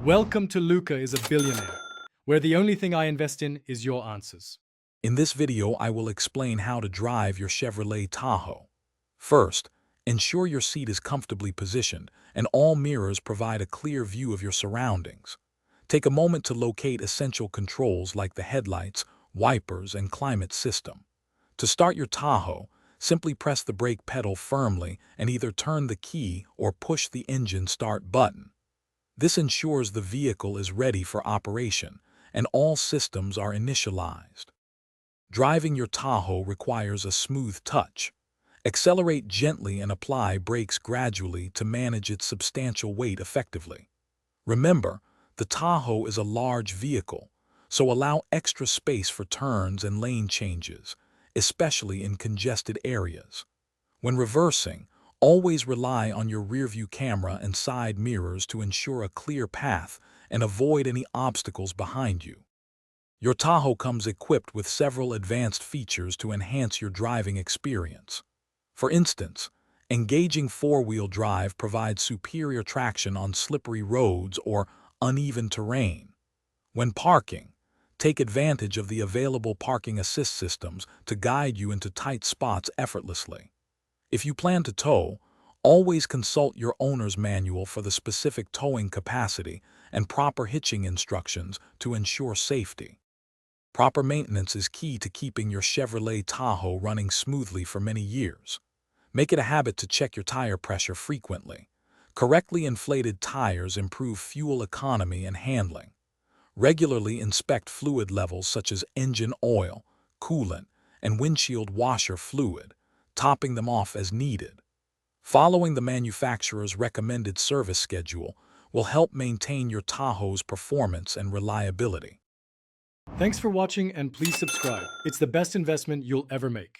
Welcome to Luca is a Billionaire, where the only thing I invest in is your answers. In this video, I will explain how to drive your Chevrolet Tahoe. First, ensure your seat is comfortably positioned and all mirrors provide a clear view of your surroundings. Take a moment to locate essential controls like the headlights, wipers, and climate system. To start your Tahoe, simply press the brake pedal firmly and either turn the key or push the engine start button. This ensures the vehicle is ready for operation and all systems are initialized. Driving your Tahoe requires a smooth touch. Accelerate gently and apply brakes gradually to manage its substantial weight effectively. Remember, the Tahoe is a large vehicle, so allow extra space for turns and lane changes, especially in congested areas. When reversing, always rely on your rearview camera and side mirrors to ensure a clear path and avoid any obstacles behind you. Your Tahoe comes equipped with several advanced features to enhance your driving experience. For instance, engaging four-wheel drive provides superior traction on slippery roads or uneven terrain. When parking, take advantage of the available parking assist systems to guide you into tight spots effortlessly. If you plan to tow, always consult your owner's manual for the specific towing capacity and proper hitching instructions to ensure safety. Proper maintenance is key to keeping your Chevrolet Tahoe running smoothly for many years. Make it a habit to check your tire pressure frequently. Correctly inflated tires improve fuel economy and handling. Regularly inspect fluid levels such as engine oil, coolant, and windshield washer fluid, topping them off as needed. Following the manufacturer's recommended service schedule will help maintain your Tahoe's performance and reliability. Thanks for watching and please subscribe. It's the best investment you'll ever make.